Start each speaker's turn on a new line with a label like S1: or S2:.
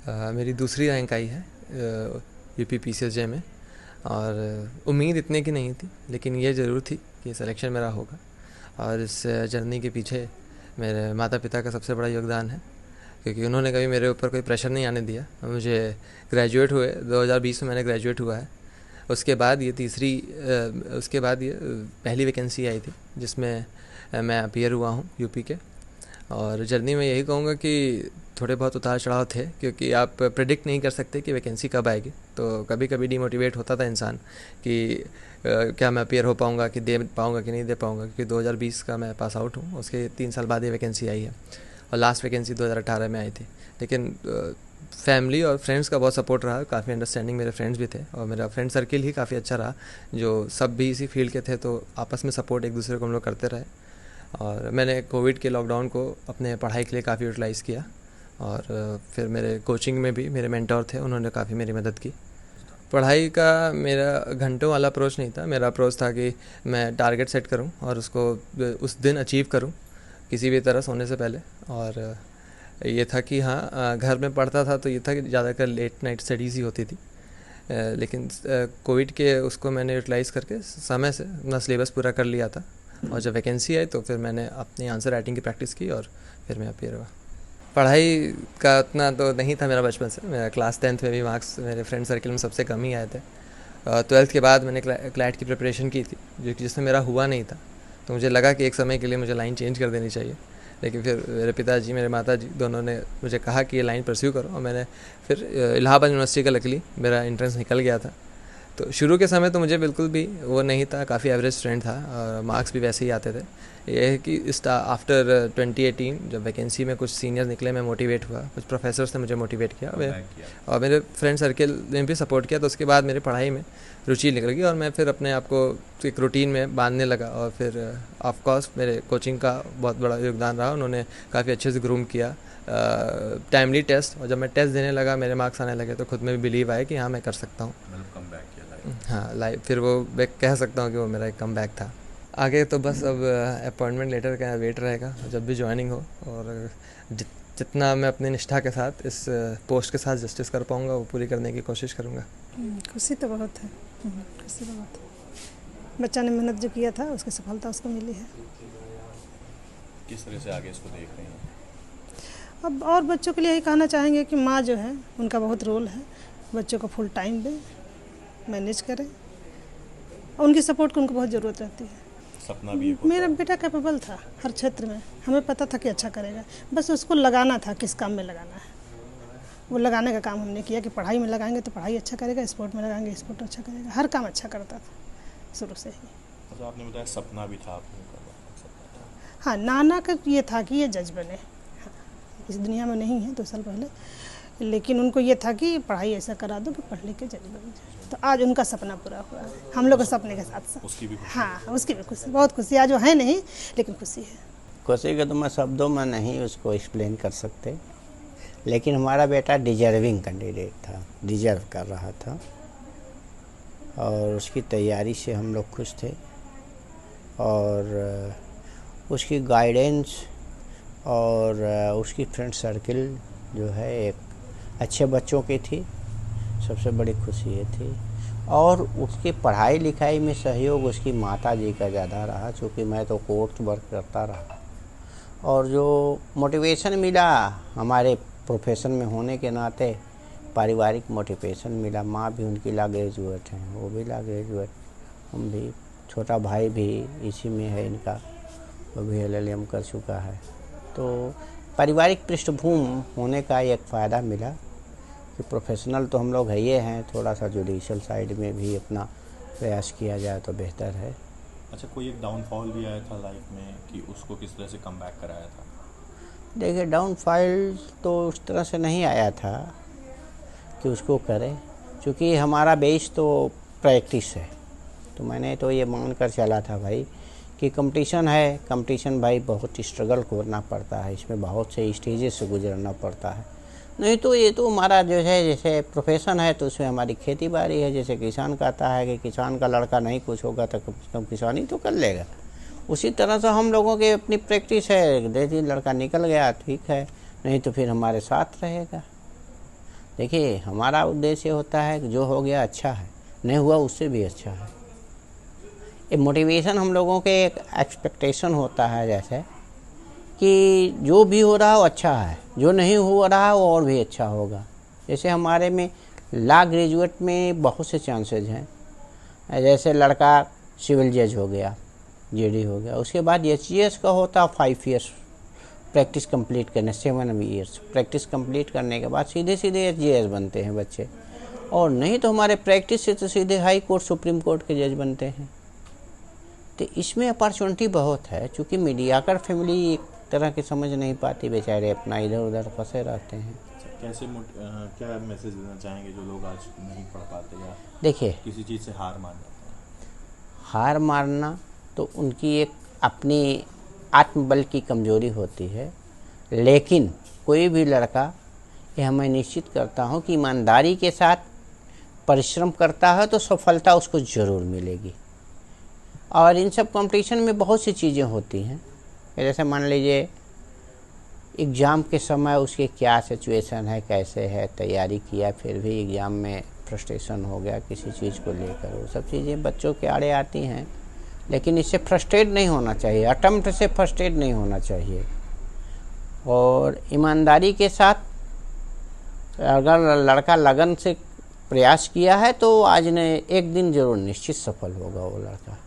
S1: मेरी दूसरी रैंक आई है यूपी पीसीएसजे में, और उम्मीद इतने की नहीं थी, लेकिन ये ज़रूर थी कि सिलेक्शन मेरा होगा। और इस जर्नी के पीछे मेरे माता पिता का सबसे बड़ा योगदान है, क्योंकि उन्होंने कभी मेरे ऊपर कोई प्रेशर नहीं आने दिया। मुझे ग्रेजुएट हुए 2020 में मैंने ग्रेजुएट हुआ है। उसके बाद ये पहली वैकेंसी आई थी जिसमें मैं अपीयर हुआ हूँ यूपी के। और जर्नी में यही कहूँगा कि थोड़े बहुत उतार चढ़ाव थे, क्योंकि आप प्रेडिक्ट नहीं कर सकते कि वैकेंसी कब आएगी। तो कभी कभी डिमोटिवेट होता था इंसान कि क्या मैं अपीयर हो पाऊँगा, कि दे पाऊँगा कि नहीं दे पाऊँगा, क्योंकि 2020 का मैं पास आउट हूँ। उसके 3 साल बाद ये वैकेंसी आई है, और लास्ट वैकेंसी 2018 में आई थी। लेकिन फैमिली और फ्रेंड्स का बहुत सपोर्ट रहा, काफ़ी अंडरस्टैंडिंग मेरे फ्रेंड्स भी थे, और मेरा फ्रेंड सर्किल ही काफ़ी अच्छा रहा, जो सब भी इसी फील्ड के थे। तो आपस में सपोर्ट एक दूसरे को हम लोग करते रहे। और मैंने कोविड के लॉकडाउन को अपने पढ़ाई के लिए काफ़ी यूटिलाइज़ किया, और फिर मेरे कोचिंग में भी मेरे मेंटोर थे, उन्होंने काफ़ी मेरी मदद की। पढ़ाई का मेरा घंटों वाला अप्रोच नहीं था। मेरा अप्रोच था कि मैं टारगेट सेट करूं और उसको उस दिन अचीव करूं किसी भी तरह सोने से पहले। और ये था कि हाँ, घर में पढ़ता था तो ये था कि ज़्यादातर लेट नाइट स्टडीज़ ही होती थी। लेकिन कोविड के उसको मैंने यूटिलाइज़ करके समय से अपना सिलेबस पूरा कर लिया था। और जब वैकेंसी आई तो फिर मैंने अपनी आंसर राइटिंग की प्रैक्टिस की, और फिर मैं अपीयर हुआ। पढ़ाई का उतना तो नहीं था मेरा बचपन से। मेरा क्लास 10th में भी मार्क्स मेरे फ्रेंड सर्किल में सबसे कम ही आए थे। 12th के बाद मैंने क्लैट की प्रिपरेशन की थी, जिसमें मेरा हुआ नहीं था। तो मुझे लगा कि एक समय के लिए मुझे लाइन चेंज कर देनी चाहिए। लेकिन फिर मेरे पिताजी, मेरे माताजी दोनों ने मुझे कहा कि ये लाइन परस्यू करो, और मैंने फिर इलाहाबाद यूनिवर्सिटी का लकीली मेरा एंट्रेंस निकल गया था। तो शुरू के समय तो मुझे बिल्कुल भी वो नहीं था, काफ़ी एवरेज स्टूडेंट था, और मार्क्स भी वैसे ही आते थे। ये है कि आफ्टर 2018 जब वैकेंसी में कुछ सीनियर निकले, मैं मोटिवेट हुआ, कुछ प्रोफेसर्स ने मुझे मोटिवेट किया, और मेरे फ्रेंड सर्किल ने भी सपोर्ट किया। तो उसके बाद मेरी पढ़ाई में रुचि निकल गई, और मैं फिर अपने आप को एक रूटीन में बांधने लगा। और फिर ऑफ कोर्स मेरे कोचिंग का बहुत बड़ा योगदान रहा, उन्होंने काफ़ी अच्छे से ग्रूम किया, टाइमली टेस्ट। और जब मैं टेस्ट देने लगा, मेरे मार्क्स आने लगे, तो खुद में भी बिलीव आया कि हाँ, मैं कर सकता हूँ। हाँ, लाइव फिर वो मैं कह सकता हूँ कि वो मेरा एक कम बैक था। आगे तो बस अब अपॉइंटमेंट लेटर का वेट रहेगा जब भी ज्वाइनिंग हो, और जितना मैं अपनी निष्ठा के साथ इस पोस्ट के साथ जस्टिस कर पाऊँगा वो पूरी करने की कोशिश करूँगा।
S2: खुशी तो बहुत है, खुशी तो बहुत है। बच्चा ने मेहनत जो किया था उसकी सफलता उसको मिली है।
S3: किस तरह से आगे इसको देख रहे हैं?
S2: अब और बच्चों के लिए यही कहना चाहेंगे कि माँ जो है उनका बहुत रोल है, बच्चों को फुल टाइम दें, मैनेज करें, और उनकी सपोर्ट की उनको बहुत ज़रूरत रहती है।
S3: सपना भी
S2: मेरा बेटा कैपेबल था हर क्षेत्र में, हमें पता था कि अच्छा करेगा, बस उसको लगाना था, किस काम में लगाना है वो लगाने का काम हमने किया। कि पढ़ाई में लगाएंगे तो पढ़ाई अच्छा करेगा, स्पोर्ट में लगाएंगे स्पोर्ट अच्छा करेगा, हर काम अच्छा करता था शुरू से ही।
S3: तो आपने बताया सपना भी था आपका?
S2: हाँ, नाना का ये था कि ये जज बने। हाँ, इस दुनिया में नहीं है 2 साल पहले, लेकिन उनको ये था कि पढ़ाई ऐसा करा दो कि पढ़ लिख के जज बन जाए। तो आज उनका सपना पूरा हुआ है, हम लोग के सपने के साथ साथ।
S3: उसकी भी खुशी?
S2: हाँ, उसकी भी खुशी, बहुत खुशी। आज वो है नहीं, लेकिन खुशी है।
S4: खुशी का तो मैं शब्दों में नहीं उसको एक्सप्लेन कर सकते, लेकिन हमारा बेटा डिजर्विंग कैंडिडेट था, डिजर्व कर रहा था, और उसकी तैयारी से हम लोग खुश थे। और उसकी गाइडेंस और उसकी फ्रेंड सर्किल जो है एक अच्छे बच्चों की थी, सबसे बड़ी खुशी ये थी। और उसकी पढ़ाई लिखाई में सहयोग उसकी माता जी का ज़्यादा रहा, चूँकि मैं तो कोर्स वर्क करता रहा। और जो मोटिवेशन मिला हमारे प्रोफेशन में होने के नाते, पारिवारिक मोटिवेशन मिला। माँ भी उनकी ला ग्रेजुएट हैं, वो भी ला ग्रेजुएट, हम भी, छोटा भाई भी इसी में है इनका, वो भी LLM कर चुका है। तो पारिवारिक पृष्ठभूमि होने का एक फ़ायदा मिला कि प्रोफेशनल तो हम लोग है ये हैं, थोड़ा सा जुडिशल साइड में भी अपना प्रयास किया जाए तो बेहतर है।
S3: अच्छा, कोई एक डाउनफॉल भी आया था लाइफ में कि उसको किस तरह से कम बैक कराया था?
S4: देखिए, डाउनफॉल तो उस तरह से नहीं आया था कि उसको करें, क्योंकि हमारा बेस तो प्रैक्टिस है। तो मैंने तो ये मान कर चला था भाई कि कंपटीशन है, कंपटीशन भाई बहुत स्ट्रगल करना पड़ता है, इसमें बहुत से स्टेजेस से गुजरना पड़ता है। नहीं तो ये तो हमारा जो है जैसे प्रोफेशन है, तो उसमें हमारी खेती बाड़ी है। जैसे किसान कहता है कि किसान का लड़का नहीं कुछ होगा तो कम किसानी तो कर लेगा, उसी तरह से हम लोगों की अपनी प्रैक्टिस है। यदि लड़का निकल गया ठीक है, नहीं तो फिर हमारे साथ रहेगा। देखिए, हमारा उद्देश्य होता है कि जो हो गया अच्छा है, नहीं हुआ उससे भी अच्छा है। ये मोटिवेशन हम लोगों के एक एक्सपेक्टेशन होता है, जैसे कि जो भी हो रहा हो अच्छा है, जो नहीं हो रहा वो और भी अच्छा होगा। जैसे हमारे में लॉ ग्रेजुएट में बहुत से चांसेज हैं। जैसे लड़का सिविल जज हो गया, जेडी हो गया, उसके बाद एचजीएस का होता 5 ईयर्स प्रैक्टिस कंप्लीट करने, 7 ईयर्स प्रैक्टिस कंप्लीट करने के बाद सीधे सीधे एचजीएस बनते हैं बच्चे। और नहीं तो हमारे प्रैक्टिस से तो सीधे हाई कोर्ट, सुप्रीम कोर्ट के जज बनते हैं। तो इसमें अपॉर्चुनिटी बहुत है। चूँकि मीडियाकर फैमिली एक तरह की समझ नहीं पाती, बेचारे अपना इधर उधर फंसे रहते हैं।
S3: कैसे क्या मैसेज देना चाहेंगे जो लोग आज नहीं पढ़ पाते या
S4: देखिए,
S3: किसी चीज़ से हार मान जाते हैं?
S4: हार मारना तो उनकी एक अपनी आत्मबल की कमजोरी होती है, लेकिन कोई भी लड़का, यह मैं निश्चित करता हूँ कि ईमानदारी के साथ परिश्रम करता है तो सफलता उसको ज़रूर मिलेगी। और इन सब कंपटीशन में बहुत सी चीज़ें होती हैं। जैसे मान लीजिए एग्ज़ाम के समय उसके क्या सिचुएशन है, कैसे है, तैयारी किया फिर भी एग्ज़ाम में फ्रस्ट्रेशन हो गया किसी चीज़ को लेकर, वो सब चीज़ें बच्चों के आड़े आती हैं। लेकिन इससे फ्रस्ट्रेट नहीं होना चाहिए, अटेम्प्ट से फ्रस्ट्रेट नहीं होना चाहिए। और ईमानदारी के साथ अगर लड़का लगन से प्रयास किया है तो आज ने एक दिन ज़रूर निश्चित सफल होगा वो लड़का।